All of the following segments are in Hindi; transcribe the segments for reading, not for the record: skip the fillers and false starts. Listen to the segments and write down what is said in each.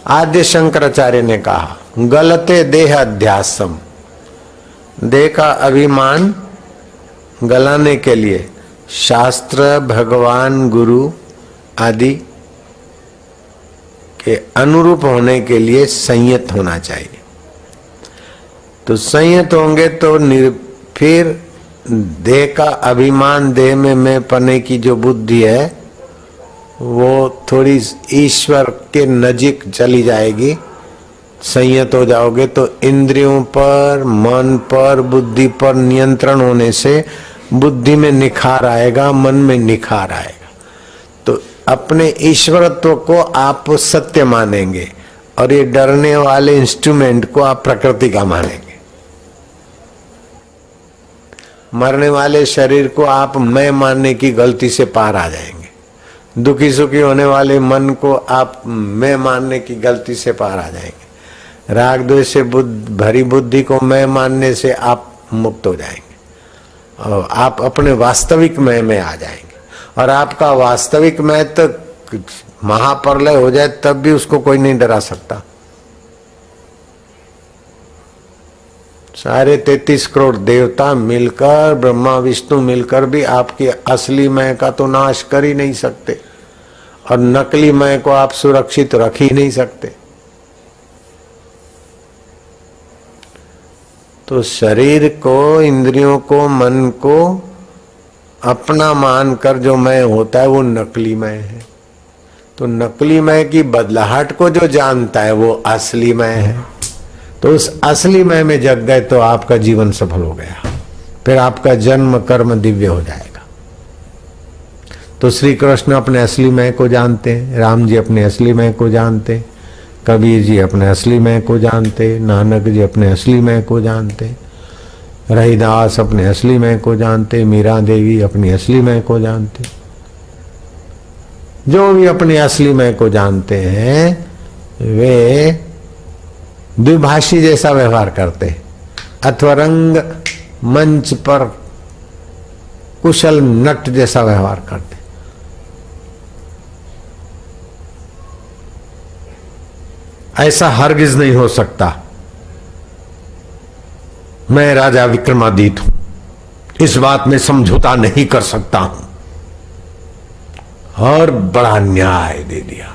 आद्य शंकराचार्य ने कहा, गलते देह अध्यासम, देह का अभिमान गलाने के लिए शास्त्र, भगवान, गुरु आदि के अनुरूप होने के लिए संयत होना चाहिए। तो संयत होंगे तो फिर देह का अभिमान, देह में मैं पने की जो बुद्धि है वो थोड़ी ईश्वर के नजीक चली जाएगी। संयत हो जाओगे तो इंद्रियों पर, मन पर, बुद्धि पर नियंत्रण होने से बुद्धि में निखार आएगा, मन में निखार आएगा। तो अपने ईश्वरत्व को आप सत्य मानेंगे और ये डरने वाले इंस्ट्रूमेंट को आप प्रकृति का मानेंगे। मरने वाले शरीर को आप मैं मानने की गलती से पार आ जाएंगे। दुखी सुखी होने वाले मन को आप मैं मानने की गलती से पार आ जाएंगे। राग द्वेष से भरी बुद्धि को मैं मानने से आप मुक्त हो जाएंगे और आप अपने वास्तविक मैं में आ जाएंगे। और आपका वास्तविक मैं तो महाप्रलय हो जाए तब भी उसको कोई नहीं डरा सकता। सारे 33 करोड़ देवता मिलकर, ब्रह्मा विष्णु मिलकर भी आपकी असली मैं का तो नाश कर ही नहीं सकते और नकली मैं को आप सुरक्षित रख ही नहीं सकते। तो शरीर को, इंद्रियों को, मन को अपना मानकर जो मैं होता है वो नकली मैं है। तो नकली मैं की बदलाहट को जो जानता है वो असली मैं है। तो उस असली मैं में जग गए तो आपका जीवन सफल हो गया, फिर आपका जन्म कर्म दिव्य हो जाएगा। तो श्री कृष्ण अपने असली मैं को जानते हैं, राम जी अपने असली मैं को जानते, कबीर जी अपने असली मैं को जानते, नानक जी अपने असली मैं को जानते, रहीदास अपने असली मैं को जानते, मीरा देवी अपनी असली मैं को जानते। जो भी अपनी असली मैं को जानते हैं वे द्विभाषी जैसा व्यवहार करते, अथवा रंग मंच पर कुशल नट जैसा व्यवहार करते। ऐसा हरगिज नहीं हो सकता। मैं राजा विक्रमादित्य हूं, इस बात में समझौता नहीं कर सकता हूं। और बड़ा न्याय दे दिया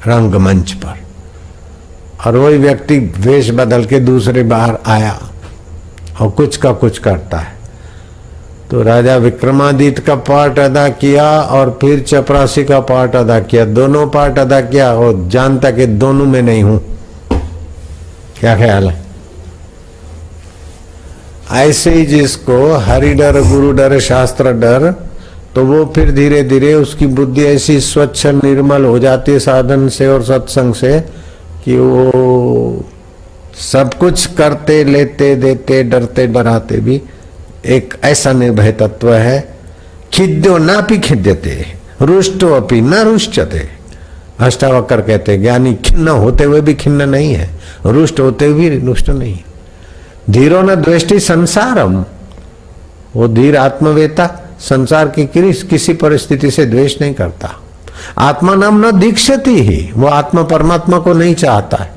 रंगमंच पर। और वही व्यक्ति वेश बदल के दूसरे बाहर आया और कुछ का कुछ करता है। तो राजा विक्रमादित्य का पार्ट अदा किया और फिर चपरासी का पार्ट अदा किया, दोनों पार्ट अदा किया और जानता कि दोनों में नहीं हूं। क्या ख्याल है? ऐसे ही जिसको हरि डर, गुरु डर, शास्त्र डर, तो वो फिर धीरे धीरे उसकी बुद्धि ऐसी स्वच्छ निर्मल हो जाती है साधन से और सत्संग से कि वो सब कुछ करते, लेते, देते, डरते, डराते भी एक ऐसा निर्भय तत्व है। खिद्यो ना पी खिद्यते, रुष्टो अपि न रुष्यते। अष्टावक्र कहते ज्ञानी खिन्न होते हुए भी खिन्न नहीं है, रुष्ट होते हुए भी रुष्ट नहीं। धीरो न द्वेष्टि संसारम, वो धीर आत्मवेता संसार की किसी परिस्थिति से द्वेष नहीं करता। आत्मा नाम न दीक्षति ही, वो आत्मा परमात्मा को नहीं चाहता है,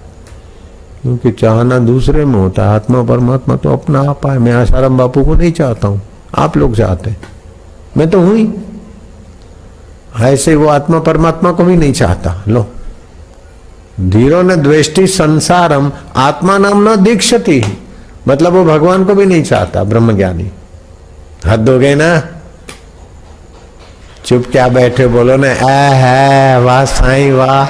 क्योंकि चाहना दूसरे में होता है, आत्मा परमात्मा तो अपना आप है। मैं आसाराम बापू को नहीं चाहता हूं, आप लोग चाहते हैं, मैं तो हूं ही। ऐसे वो आत्मा परमात्मा को भी नहीं चाहता। लो, धीरो न द्वेष्टि संसारम आत्मा नाम न दीक्षति, मतलब वो भगवान को भी नहीं चाहता। ब्रह्मज्ञानी हद हो गए ना। चुप क्या बैठे, बोलो ना है, वाह साईं वाह,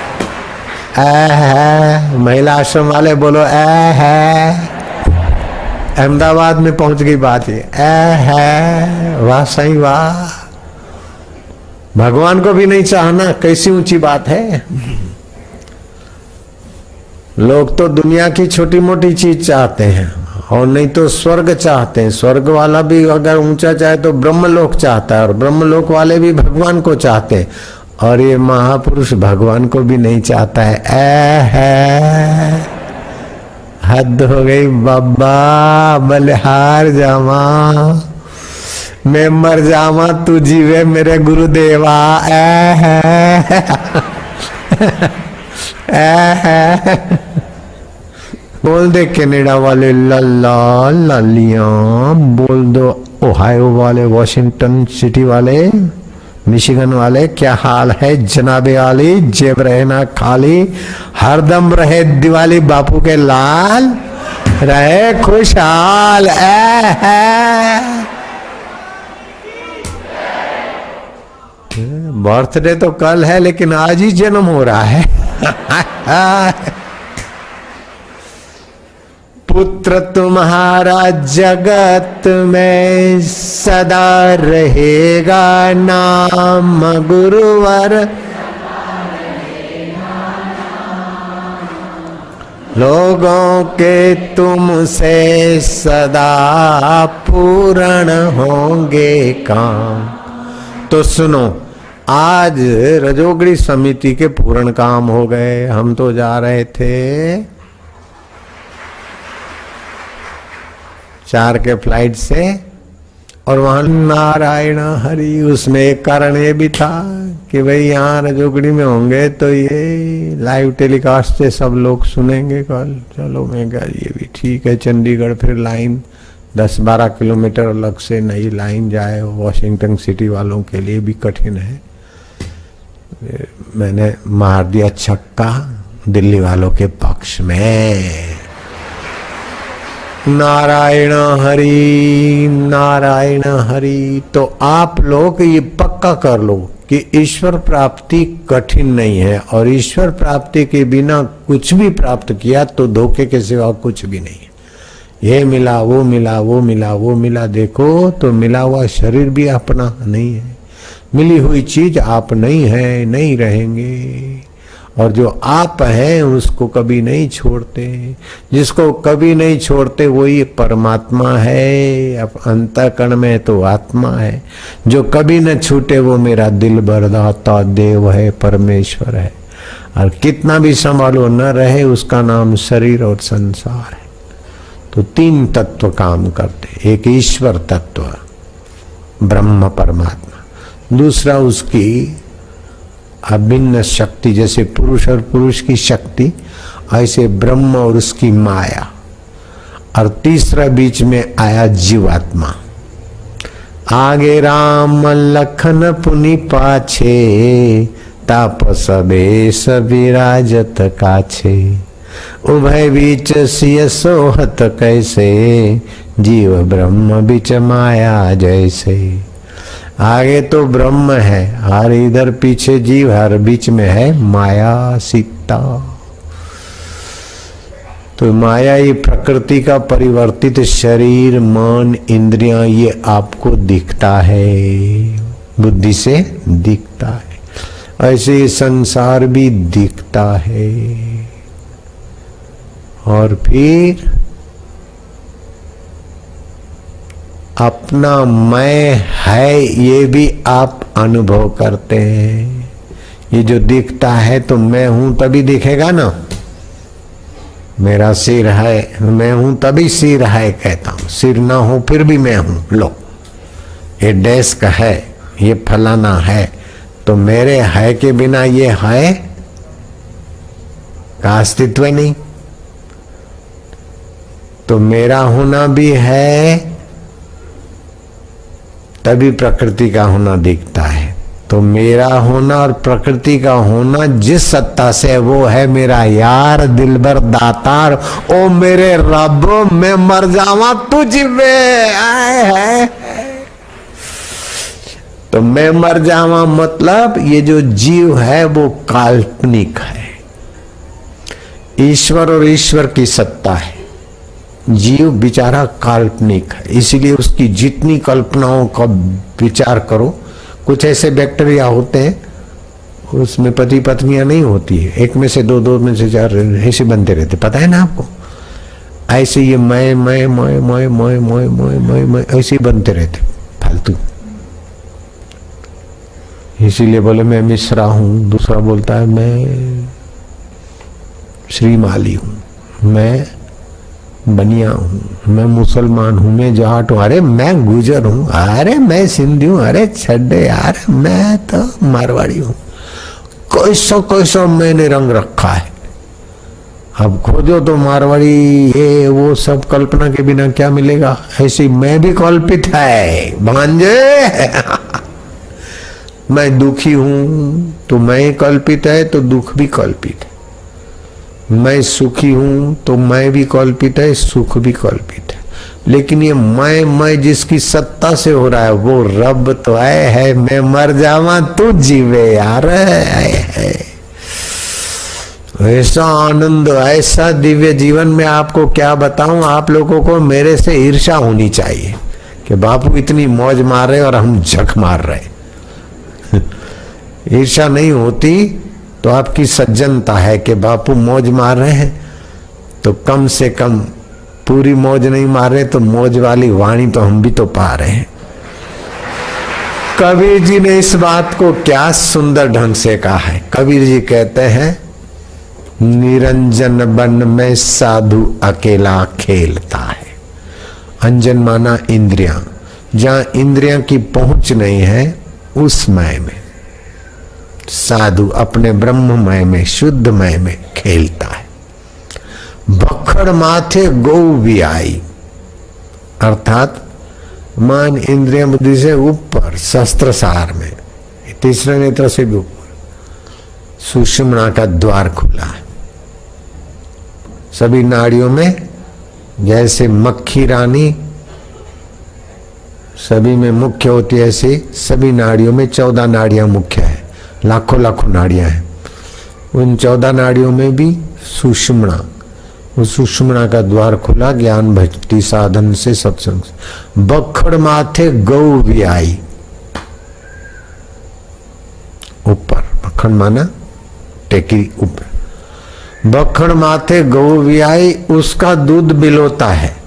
है। महिला आश्रम वाले बोलो है। अहमदाबाद में पहुंच गई बात ये, है, वाह साईं वाह। भगवान को भी नहीं चाहना, कैसी ऊंची बात है। लोग तो दुनिया की छोटी मोटी चीज चाहते हैं और नहीं तो स्वर्ग चाहते हैं। स्वर्ग वाला भी अगर ऊंचा चाहे तो ब्रह्मलोक चाहता है और ब्रह्मलोक वाले भी भगवान को चाहते हैं। और ये महापुरुष भगवान को भी नहीं चाहता है। हद हो गई बाबा, बलिहार जामा, मैं मर जावा तू जीवे मेरे गुरुदेवा। बोल दे कनाडा वाले लल्ला लालियां, बोल दो ओहायो वाले, वॉशिंगटन सिटी वाले, मिशिगन वाले, क्या हाल है जनाबे आली, जेब रहे ना खाली, हरदम रहे दिवाली बापू के लाल, रहे खुशहाल। बर्थडे तो कल है लेकिन आज ही जन्म हो रहा है। पुत्र तुम्हारा जगत में सदा रहेगा नाम, गुरुवर लोगों के तुमसे सदा पूर्ण होंगे काम। तो सुनो, आज रजोगड़ी समिति के पूर्ण काम हो गए। हम तो जा रहे थे 4 के फ्लाइट से, और वहां नारायण हरि, उसमें एक कारण ये भी था कि भाई यहाँ रजोगड़ी में होंगे तो ये लाइव टेलीकास्ट से सब लोग सुनेंगे कल। चलो मैं कहा ये भी ठीक है। चंडीगढ़ फिर लाइन 10-12 किलोमीटर अलग से नई लाइन जाए, वॉशिंगटन सिटी वालों के लिए भी कठिन है। मैंने मार दिया छक्का दिल्ली वालों के पक्ष में। नारायण हरि, नारायण हरि। तो आप लोग ये पक्का कर लो कि ईश्वर प्राप्ति कठिन नहीं है, और ईश्वर प्राप्ति के बिना कुछ भी प्राप्त किया तो धोखे के सिवा कुछ भी नहीं है। ये मिला, वो मिला, वो मिला, वो मिला, देखो तो मिला हुआ शरीर भी अपना नहीं है, मिली हुई चीज आप नहीं है, नहीं रहेंगे। और जो आप हैं उसको कभी नहीं छोड़ते, जिसको कभी नहीं छोड़ते वही परमात्मा है। अब अंतःकरण में तो आत्मा है, जो कभी न छूटे वो मेरा दिल बरदाता देव है, परमेश्वर है। और कितना भी संभालो न रहे उसका नाम शरीर और संसार है। तो 3 तत्व काम करते, एक ईश्वर तत्व ब्रह्म परमात्मा, दूसरा उसकी अभिन्न शक्ति, जैसे पुरुष और पुरुष की शक्ति, ऐसे ब्रह्म और उसकी माया, और तीसरा बीच में आया जीवात्मा। आगे राम लखन पुनि पाछे, तापस बेस विराजत काछे, उभय बीच सिय सोहत कैसे, जीव ब्रह्म बीच माया जैसे। आगे तो ब्रह्म है, हर इधर पीछे जीव, हर बीच में है माया सीता। तो माया ये प्रकृति का परिवर्तित शरीर, मन, इंद्रियां, ये आपको दिखता है, बुद्धि से दिखता है। ऐसे संसार भी दिखता है। और फिर अपना मैं है ये भी आप अनुभव करते हैं। ये जो दिखता है तो मैं हूं तभी दिखेगा ना। मेरा सिर है, मैं हूं तभी सिर है कहता हूं, सिर ना हो फिर भी मैं हूं। लो, ये डेस्क है, ये फलाना है, तो मेरे है के बिना ये है का अस्तित्व नहीं। तो मेरा होना भी है तभी प्रकृति का होना दिखता है। तो मेरा होना और प्रकृति का होना जिस सत्ता से, वो है मेरा यार, दिलबर, दातार। ओ मेरे रब, मैं मर जावा तुझ में आए है। तो मैं मर जावा मतलब ये जो जीव है वो काल्पनिक है, ईश्वर और ईश्वर की सत्ता है। जीव बेचारा काल्पनिक है, इसीलिए उसकी जितनी कल्पनाओं का विचार करो। कुछ ऐसे बैक्टीरिया होते हैं उसमें पति पत्नियां नहीं होती है, एक में से दो, दो में से चार, ऐसे बनते रहते, पता है ना आपको। ऐसे ये मैं ऐसे बनते रहते फालतू। इसीलिए बोले मैं मिश्रा हूं, दूसरा बोलता है मैं श्रीमाली हूं, मैं बनिया हूं, मैं मुसलमान हूं, मैं जाट हूं, अरे मैं गुजर हूं, अरे मैं सिंधी हूं, अरे छड्डे यार मैं तो मारवाड़ी हूं। कैसा कैसा मैंने रंग रखा है। अब खोजो तो मारवाड़ी ये वो सब कल्पना के बिना क्या मिलेगा। ऐसी मैं भी कल्पित है भांजे। मैं दुखी हूं तो मैं कल्पित है, तो दुख भी कल्पित है। मैं सुखी हूं तो मैं भी कल्पित है, सुख भी कल्पित है। लेकिन ये मैं जिसकी सत्ता से हो रहा है वो रब तो है। मैं मर जावा तू जीवे यार। ऐसा आनंद, ऐसा दिव्य जीवन में आपको क्या बताऊं। आप लोगों को मेरे से ईर्ष्या होनी चाहिए कि बापू इतनी मौज मार रहे और हम झक मार रहे। ईर्ष्या नहीं होती तो आपकी सज्जनता है कि बापू मौज मार रहे हैं तो कम से कम पूरी मौज नहीं मार रहे तो मौज वाली वाणी तो हम भी तो पा रहे हैं। कबीर जी ने इस बात को क्या सुंदर ढंग से कहा है। कबीर जी कहते हैं निरंजन बन में साधु अकेला खेलता है। अंजन माना इंद्रियां, जहां इंद्रियां की पहुंच नहीं है उस मय में साधु अपने ब्रह्ममय में शुद्धमय में खेलता है। बखड़ माथे गौ भी आई, अर्थात मान इंद्रिय बुद्धि से ऊपर शस्त्र सार में तीसरे नेत्र से भी ऊपर सुषुम्ना का द्वार खुला है। सभी नाड़ियों में जैसे मक्खी रानी सभी में मुख्य होती है, ऐसे सभी नाड़ियों में 14 नाड़ियां मुख्य है। लाखों लाखों नाड़ियां हैं। उन 14 नाड़ियों में भी सुषुम्ना, उस सुषुम्ना का द्वार खुला ज्ञान भक्ति साधन से सत्संग से। बखड़ माथे गौ भी आई, ऊपर बखड़ माना टेकी ऊपर। बखड़ माथे गौ भी आई, उसका दूध बिलोता है।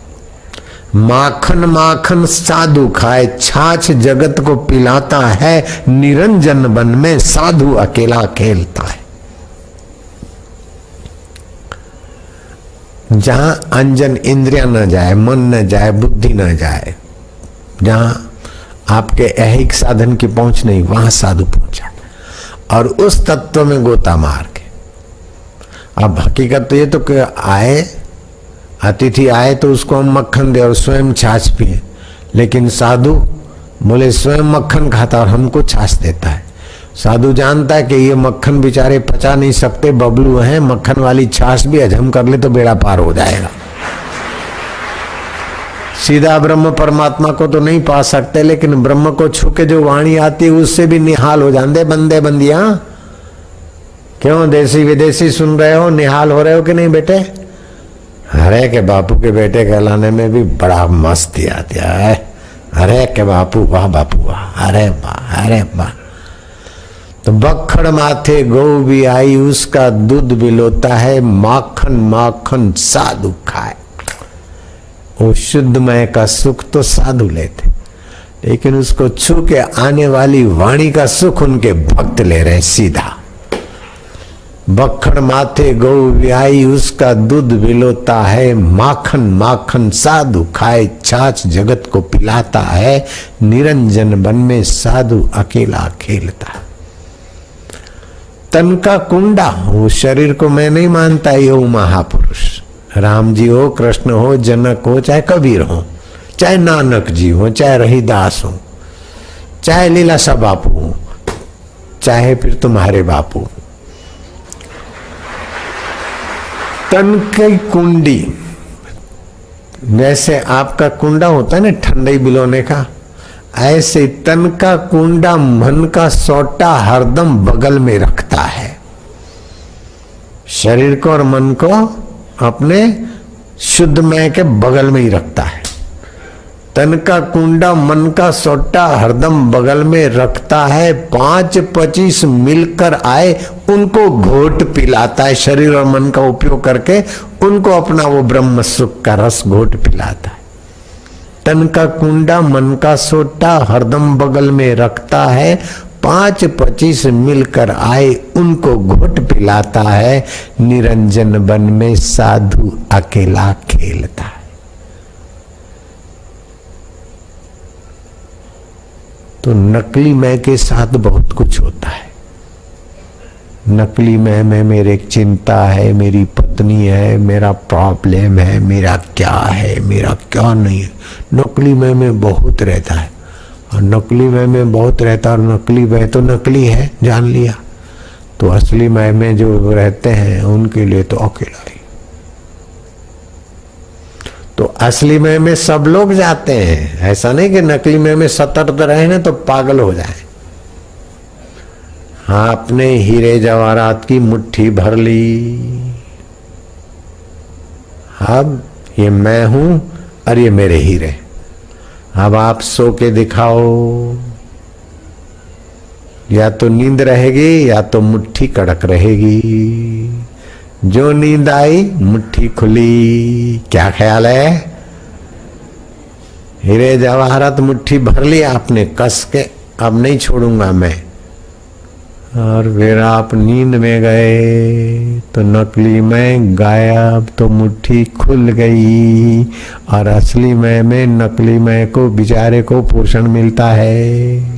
माखन माखन साधु खाए, छाछ जगत को पिलाता है। निरंजन वन में साधु अकेला खेलता है। जहां अंजन इंद्रियां न जाए, मन न जाए, बुद्धि न जाए, जहां आपके ऐहिक साधन की पहुंच नहीं, वहां साधु पहुंचा। और उस तत्व में गोता मार के, अब हकीकत तो ये तो कि आए अतिथि आए तो उसको हम मक्खन दे और स्वयं छाछ पिए, लेकिन साधु बोले स्वयं मक्खन खाता और हमको छाछ देता है। साधु जानता है कि ये मक्खन बेचारे पचा नहीं सकते, बबलू हैं, मक्खन वाली छाछ भी हजम कर ले तो बेड़ा पार हो जाएगा। सीधा ब्रह्म परमात्मा को तो नहीं पा सकते, लेकिन ब्रह्म को छू के जो वाणी आती है उससे भी निहाल हो जाते बंदे बंदियां। क्यों देसी विदेशी सुन रहे हो, निहाल हो रहे हो कि नहीं बेटे? अरे के बापू के बेटे कहलाने में भी बड़ा मस्ती आती है। अरे के बापू वाह, बापू वाह, अरे वाह, अरे वाह। तो बखड़ माथे गौ भी आई, उसका दूध बिलोता है। माखन माखन साधु खाए। वो शुद्धमय का सुख तो साधु लेते, लेकिन उसको छू के आने वाली वाणी का सुख उनके भक्त ले रहे सीधा। बखड़ माथे गौ ब्याई, उसका दूध बिलोता है। माखन माखन साधु खाए, छाछ जगत को पिलाता है। निरंजन वन में साधु अकेला खेलता है। तन का कुंडा, वो शरीर को मैं नहीं मानता ये वो महापुरुष, राम जी हो, कृष्ण हो, जनक हो, चाहे कबीर हो, चाहे नानक जी हो, चाहे रहीदास हो, चाहे लीलाशाह बापू हो, चाहे फिर तुम्हारे बापू। तन की कुंडी, जैसे आपका कुंडा होता है ना ठंडई बिलोने का, ऐसे तन का कुंडा मन का सोटा हरदम बगल में रखता है। शरीर को और मन को अपने शुद्धमय के बगल में ही रखता है। तन का कुंडा मन का सोटा हरदम बगल में रखता है। 5-25 मिलकर आए उनको घोट पिलाता है। शरीर और मन का उपयोग करके उनको अपना वो ब्रह्म सुख का रस घोट पिलाता है। तन का कुंडा मन का सोटा हरदम बगल में रखता है। 5-25 मिलकर आए उनको घोट पिलाता है। निरंजन वन में साधु अकेला खेलता है। तो नकली मैं के साथ बहुत कुछ होता है। नकली मैं में मेरे चिंता है, मेरी पत्नी है, मेरा प्रॉब्लम है, मेरा क्या है, मेरा क्या नहीं है। नकली मैं में बहुत रहता है, और नकली मैं में बहुत रहता है, और नकली मैं तो नकली है जान लिया। तो असली मैं में जो रहते हैं उनके लिए तो अकेला ही। तो असली मैं में सब लोग जाते हैं, ऐसा नहीं कि नकली में सतर्क रहे ना तो पागल हो जाए। हाँ, आपने हीरे जवाहरात की मुट्ठी भर ली, अब ये मैं हूं और ये मेरे हीरे। अब आप सो के दिखाओ, या तो नींद रहेगी या तो मुट्ठी कड़क रहेगी। जो नींद आई मुट्ठी खुली, क्या ख्याल है? हीरे जवाहरात मुट्ठी भर लिया आपने कस के, अब नहीं छोड़ूंगा मैं। और फिर आप नींद में गए तो नकली मैं गायब, तो मुट्ठी खुल गई, और असली मैं में नकली मैं को बेचारे को पोषण मिलता है।